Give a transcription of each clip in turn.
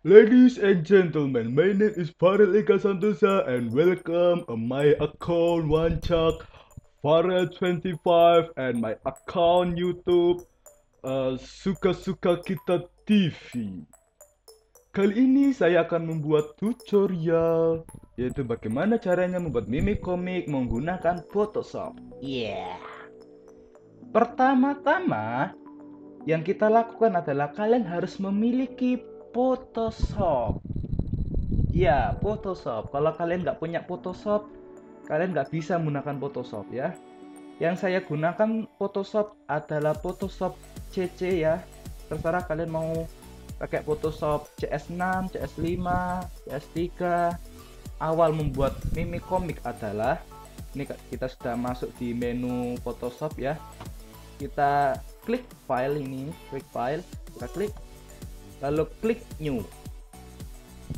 Ladies and gentlemen, my name is Farel Eka Santosa and welcome on my account OneChuck Farel25 and my account YouTube Suka-Suka Kita TV. Kali ini saya akan membuat tutorial yaitu bagaimana caranya membuat meme komik menggunakan Photoshop. Yeah. Pertama-tama yang kita lakukan adalah kalian harus memiliki Photoshop. Ya, Photoshop. Kalau kalian nggak punya Photoshop, kalian nggak bisa menggunakan Photoshop ya. Yang saya gunakan Photoshop adalah Photoshop CC ya. Terserah kalian mau pakai Photoshop CS6, CS5, CS3. Awal membuat meme komik adalah ini kita sudah masuk di menu Photoshop ya. Kita klik file ini, klik file, kita klik, lalu klik new.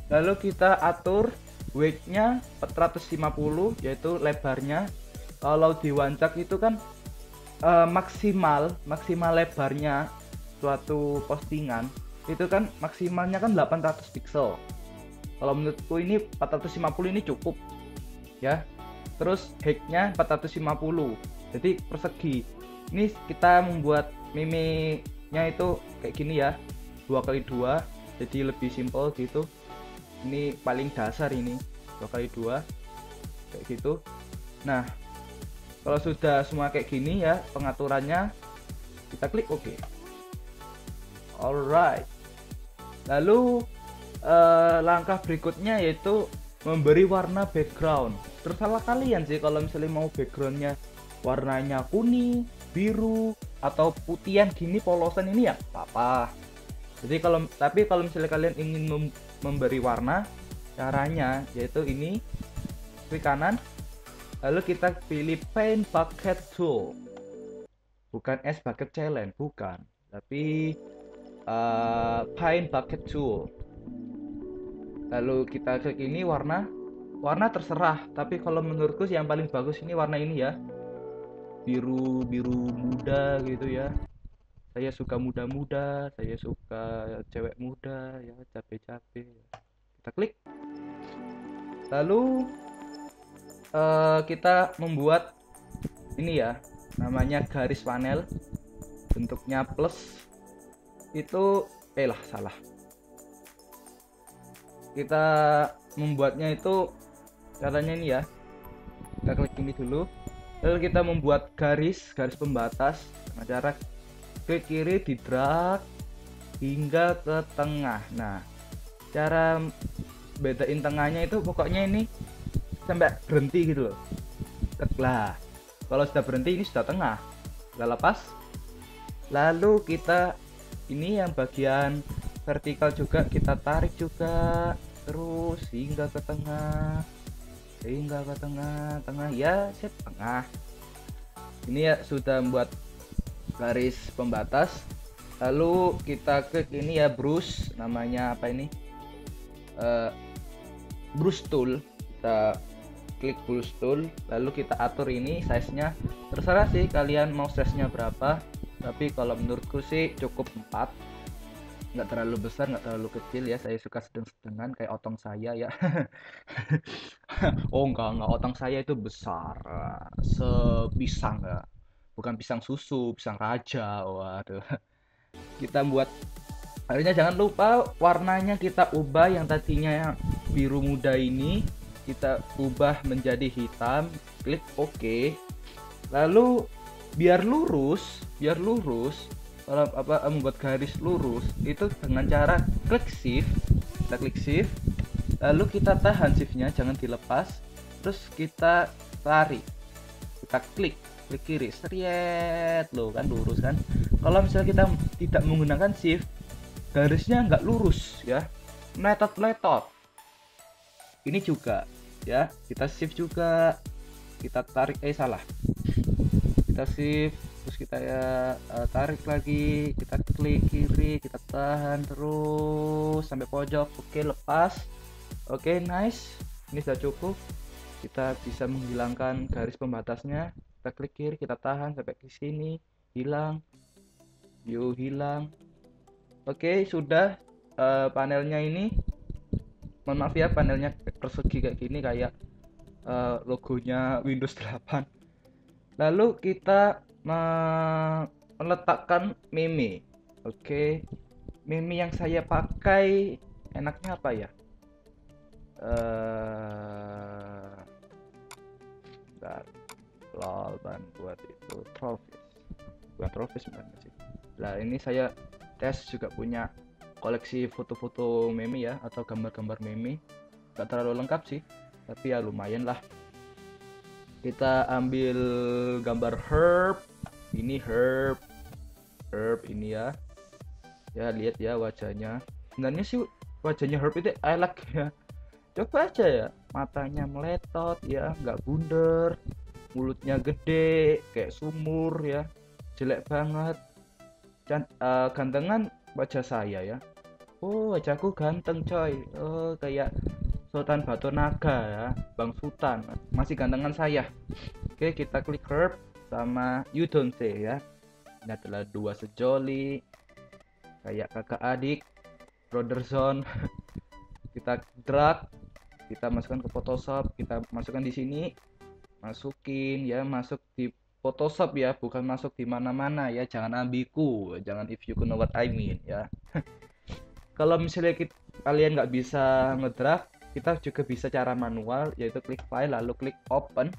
Lalu kita atur width-nya 450 yaitu lebarnya. Kalau di OneChuck itu kan maksimal lebarnya suatu postingan itu kan maksimalnya kan 800 pixel. Kalau menurutku ini 450 ini cukup ya. Terus height-nya 450. Jadi persegi. Ini kita membuat meme-nya itu kayak gini ya. 2x2 jadi lebih simple gitu. Ini paling dasar ini 2x2 kayak gitu. Nah, kalau sudah semua kayak gini ya pengaturannya, kita klik OK. Alright. Lalu langkah berikutnya yaitu memberi warna background. Terserah kalian sih kalau misalnya mau backgroundnya warnanya kuning, biru atau putihan gini polosan ini ya apa-apa. Jadi kalau misalnya kalian ingin memberi warna, caranya yaitu ini, klik kanan, lalu kita pilih Paint Bucket Tool. Bukan S Bucket Challenge, bukan, tapi Paint Bucket Tool. Lalu kita klik ini warna terserah, tapi kalau menurutku yang paling bagus ini warna ini ya, biru muda gitu ya. Saya suka muda-muda, saya suka cewek muda ya, capek-capek. Kita klik, lalu kita membuat ini ya, namanya garis panel, bentuknya plus. Itu salah. Kita membuatnya itu caranya ini ya, kita klik ini dulu, lalu kita membuat garis pembatas dengan cara klik kiri, di drag hingga ke tengah. Nah, cara bedain tengahnya itu pokoknya ini sampai berhenti gitu loh. Lah, kalau sudah berhenti ini sudah tengah, kita lepas. Lalu kita ini yang bagian vertikal juga kita tarik juga terus hingga ke tengah, ya, set tengah. Ini ya sudah membuat garis pembatas. Lalu kita klik ini ya, brush, namanya apa ini, brush tool. Kita klik brush tool, lalu kita atur ini size nya. Terserah sih kalian mau size nya berapa, tapi kalau menurutku sih cukup 4, nggak terlalu besar nggak terlalu kecil ya. Saya suka sedang-sedangan kayak otong saya ya. Oh enggak, otong saya itu besar sepisang ya, bukan pisang susu, pisang raja. Waduh. Kita buat, akhirnya jangan lupa warnanya kita ubah. Yang tadinya biru muda ini kita ubah menjadi hitam, klik OK. Lalu biar lurus kalau membuat garis lurus itu dengan cara klik shift. Kita klik shift, lalu kita tahan shiftnya, jangan dilepas, terus kita tarik, kita klik kiri, seriet loh kan, lurus kan. Kalau misalnya kita tidak menggunakan shift, garisnya nggak lurus ya, meletot. Ini juga ya, kita shift juga, kita tarik, salah, kita shift terus kita ya tarik lagi, kita klik kiri, kita tahan terus sampai pojok. Oke, lepas. Oke, nice, ini sudah cukup. Kita bisa menghilangkan garis pembatasnya, kita klik kiri, kita tahan sampai ke sini, hilang, view hilang. Oke, sudah. panelnya ini, mohon maaf ya, panelnya persegi kayak gini, kayak logonya Windows 8. Lalu kita meletakkan meme. Oke, meme yang saya pakai enaknya apa ya? Bentar, lol, ban buat itu trophies, bukan trophies sebenarnya sih. Nah, ini saya tes juga punya koleksi foto-foto meme ya, atau gambar-gambar meme. Gak terlalu lengkap sih, tapi ya lumayan lah. Kita ambil gambar herb, ini herb ini ya. Ya lihat ya wajahnya. Sebenarnya sih wajahnya herb itu elek ya. Coba aja ya, matanya meletot ya, nggak bunder, mulutnya gede kayak sumur ya, jelek banget. Dan gantengan wajah saya ya. Oh, wajahku ganteng coy. Oh, kayak Sultan Batu Naga ya, Bang Sultan. Masih gantengan saya. Oke, kita klik herb sama you don't say ya. Ini adalah dua sejoli kayak kakak adik, brother zone. Kita drag, kita masukkan ke Photoshop, kita masukkan di sini, masukin ya, masuk di Photoshop ya, bukan masuk di mana-mana ya, jangan ambigu, jangan if you know what I mean ya. Kalau misalnya kalian nggak bisa ngedrag, kita juga bisa cara manual, yaitu klik file lalu klik open,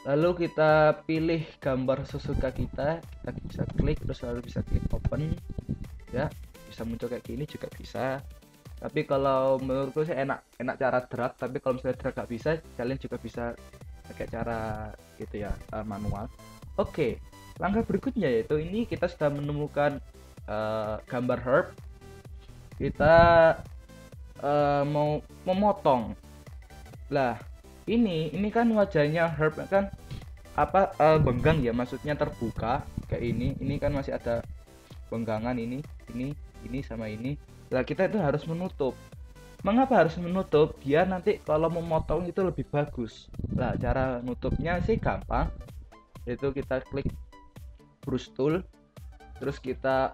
lalu kita pilih gambar sesuka kita bisa klik, terus lalu bisa klik open ya, bisa muncul kayak gini juga bisa. Tapi kalau menurutku sih enak cara drag, tapi kalau misalnya drag nggak bisa, kalian juga bisa pakai cara gitu ya, manual. Oke, langkah berikutnya yaitu ini kita sudah menemukan gambar herb. Kita mau memotong. Lah, ini kan wajahnya herb kan apa, benggang ya, maksudnya terbuka kayak ini. Ini kan masih ada benggangan ini sama ini. Lah, kita itu harus menutup. Mengapa harus menutup? Biar nanti kalau memotong itu lebih bagus. Lah, cara nutupnya sih gampang, yaitu kita klik brush tool, terus kita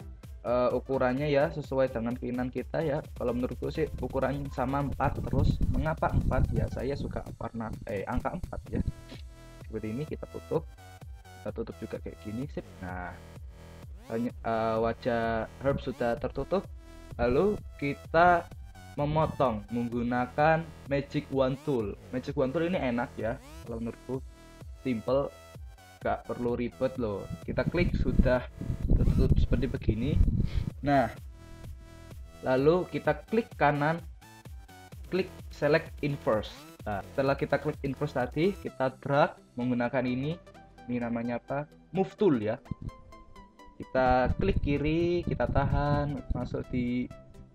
ukurannya ya sesuai dengan keinginan kita ya. Kalau menurutku sih ukurannya sama 4 terus. Mengapa 4? Ya saya suka warna angka 4 ya. Seperti ini kita tutup juga kayak gini sip. Nah, wajah herb sudah tertutup. Lalu kita memotong menggunakan magic wand tool. Magic wand tool ini enak ya, kalau menurutku simple, gak perlu ribet loh. Kita klik sudah tertutup seperti begini. Nah, lalu kita klik kanan, klik select inverse. Nah, setelah kita klik inverse tadi, kita drag menggunakan ini namanya apa, move tool ya. Kita klik kiri, kita tahan, masuk di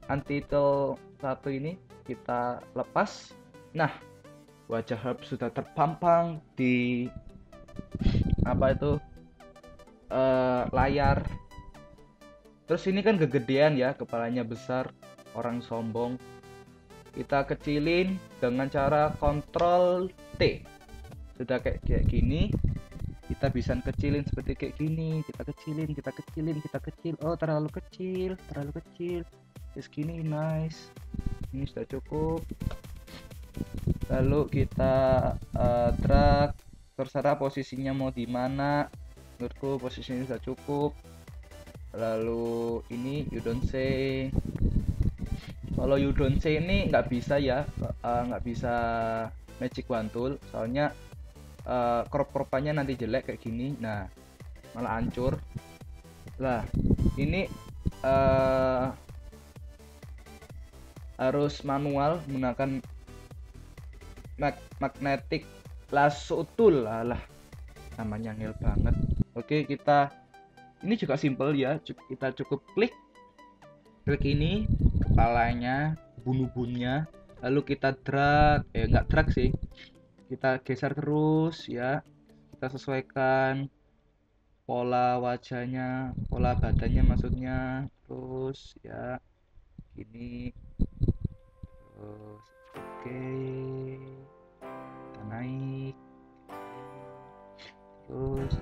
untitled satu ini, kita lepas. Nah, wajah herb sudah terpampang di apa itu, layar. Terus ini kan kegedean ya, kepalanya besar, orang sombong. Kita kecilin dengan cara Ctrl T. Sudah kayak gini. Kita bisa kecilin seperti kayak gini. Kita kecil. Oh, terlalu kecil. Terus gini, nice. Ini sudah cukup. Lalu kita drag, terserah posisinya mau di mana. Menurutku posisinya sudah cukup. Lalu ini you don't say. Kalau you don't say ini nggak bisa ya, nggak bisa magic wand tool, soalnya crop-cropannya nanti jelek kayak gini. Nah, malah hancur. Lah, ini harus manual menggunakan magnetic lasso tool. Lah, namanya ngel banget. Oke, kita ini juga simple ya, kita cukup klik ini kepalanya, bunuh-bunuhnya, lalu kita drag, nggak drag sih, kita geser terus ya, kita sesuaikan pola wajahnya, pola badannya maksudnya, terus ya ini, terus oke, kita naik terus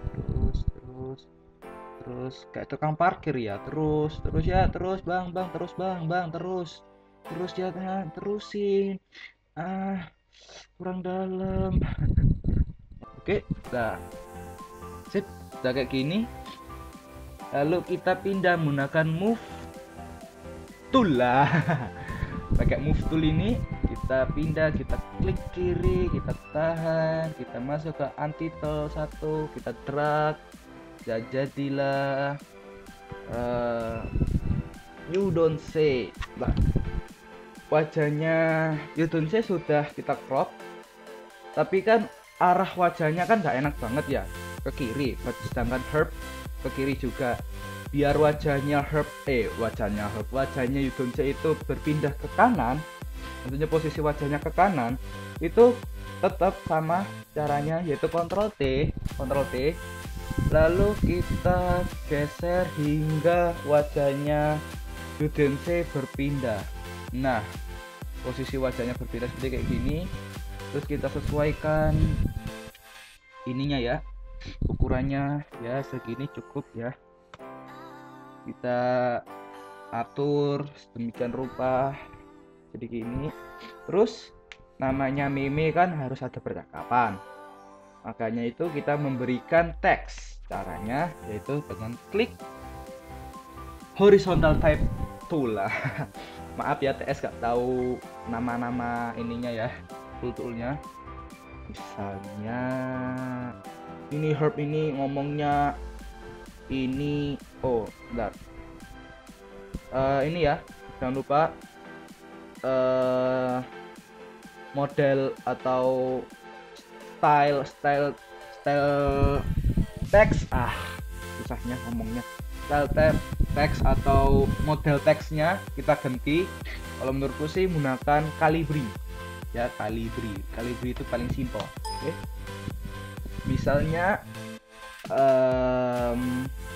kayak tukang parkir ya, terus ya, terus bang, terus ya, terusin, kurang dalam. Oke, nah sip, udah kayak gini, lalu kita pindah menggunakan move tool lah. Pakai move tool ini kita pindah, kita klik kiri, kita tahan, kita masuk ke anti-toll 1, kita drag, jadilah you don't say lah. Wajahnya you don't say sudah kita crop, tapi kan arah wajahnya kan nggak enak banget ya, ke kiri, sedangkan Herb ke kiri juga. Biar wajahnya you don't say itu berpindah ke kanan, tentunya posisi wajahnya ke kanan, itu tetap sama caranya, yaitu Ctrl T, lalu kita geser hingga wajahnya you don't say berpindah. Nah, posisi wajahnya berpindah seperti kayak gini. Terus kita sesuaikan ininya ya, ukurannya ya segini cukup ya. Kita atur sedemikian rupa jadi gini. Terus namanya meme kan harus ada percakapan, makanya itu kita memberikan teks. Caranya yaitu dengan klik horizontal type tool lah. Maaf ya, TS gak tahu nama-nama ininya ya, toolnya. Misalnya ini Herb ini ngomongnya ini, bentar, ini ya, jangan lupa model atau style teks, susahnya ngomongnya, style teks atau model teksnya kita ganti. Kalau menurutku sih menggunakan Calibri ya, Calibri itu paling simpel. Oke. Misalnya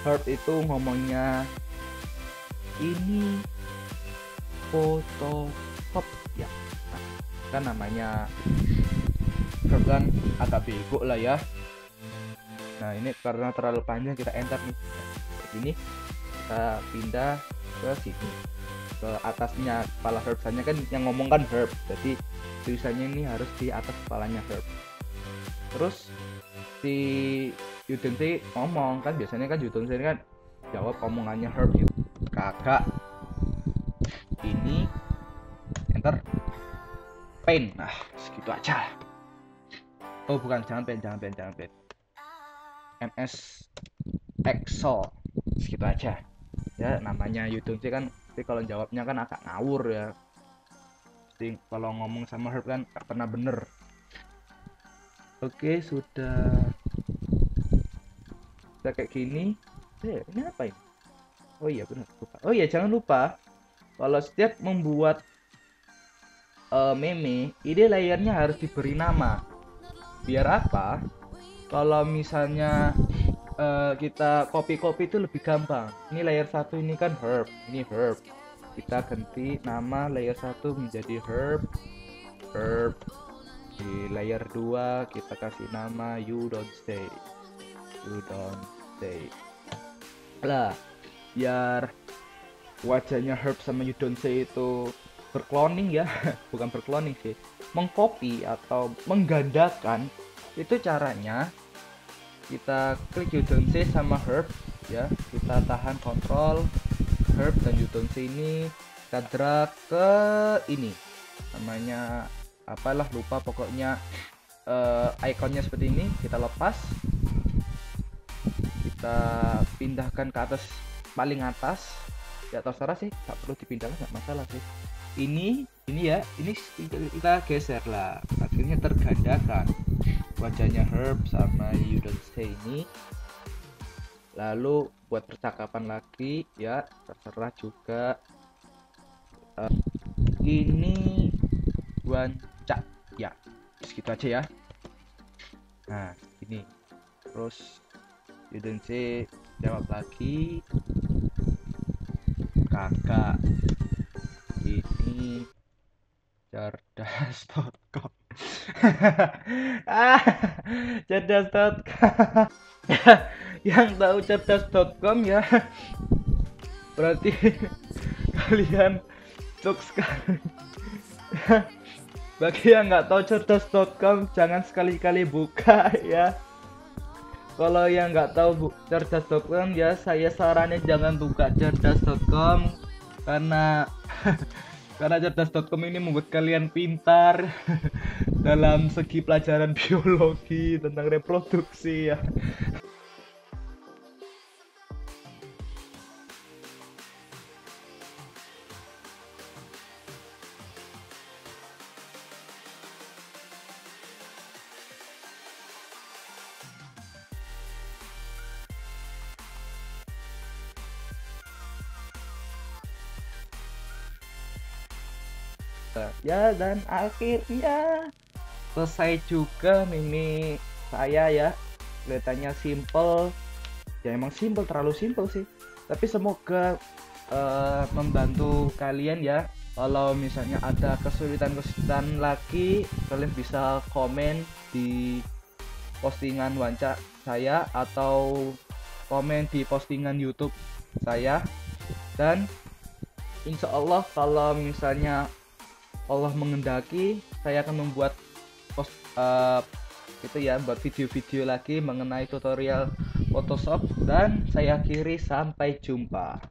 Herb itu ngomongnya ini Photoshop ya, kan namanya Herb kan agak bego lah ya. Nah ini karena terlalu panjang, kita enter nih ini, kita pindah ke sini, ke atasnya kepala Herb. Soalnya kan yang ngomong kan Herb, jadi tulisannya ini harus di atas kepalanya Herb. Terus si you don't say ngomong, kan biasanya kan you don't say kan jawab omongannya Herb ya, kagak. Ini enter, paint, nah segitu aja. Oh bukan, jangan paint, MS Excel, segitu aja ya. Namanya you don't say kan, tapi kalau jawabnya kan agak ngawur ya. Jadi kalau ngomong sama Herb kan gak pernah bener. Oke, sudah kayak gini. Ini apa ini? Oh iya benar, lupa. Oh iya, jangan lupa kalau setiap membuat meme, ini layernya harus diberi nama. Biar apa? Kalau misalnya kita copy itu lebih gampang. Ini layer 1 ini kan Herb, ini Herb. Kita ganti nama layer 1 menjadi Herb. Di layer 2 kita kasih nama you don't say lah, biar wajahnya Herb sama you don't say itu berkloning ya. Bukan berkloning sih, mengcopy atau menggandakan. Itu caranya kita klik you don't say sama Herb ya, kita tahan kontrol Herb dan you don't say ini, kita drag ke ini, namanya apalah lupa, pokoknya ikonnya seperti ini. Kita lepas, kita pindahkan ke atas, paling atas ya, terserah sih, nggak perlu dipindahkan, nggak masalah sih. Ini ya, ini kita geser lah, akhirnya tergandakan wajahnya Herb sama you don't say ini. Lalu buat percakapan lagi ya, terserah juga. Ini Wancak ya, segitu aja ya. Nah ini terus you don't say jawab lagi, kakak. Ini cerdas.com. cerdas.com. Yang tahu cerdas.com ya berarti kalian cuk sekali. Bagi yang nggak tahu cerdas.com, jangan sekali-kali buka ya. Kalau yang nggak tahu cerdas.com ya, saya saranin jangan buka cerdas.com karena karena cerdas.com ini membuat kalian pintar dalam segi pelajaran biologi tentang reproduksi ya. Ya, dan akhirnya selesai juga mimi saya ya. Kelihatannya simple. Ya emang simple, terlalu simple sih. Tapi semoga membantu kalian ya. Kalau misalnya ada kesulitan-kesulitan lagi, kalian bisa komen di postingan Wanca saya atau komen di postingan YouTube saya. Dan insya Allah kalau misalnya Allah mengendaki, saya akan membuat itu ya, buat video-video lagi mengenai tutorial Photoshop. Dan saya akhiri, sampai jumpa.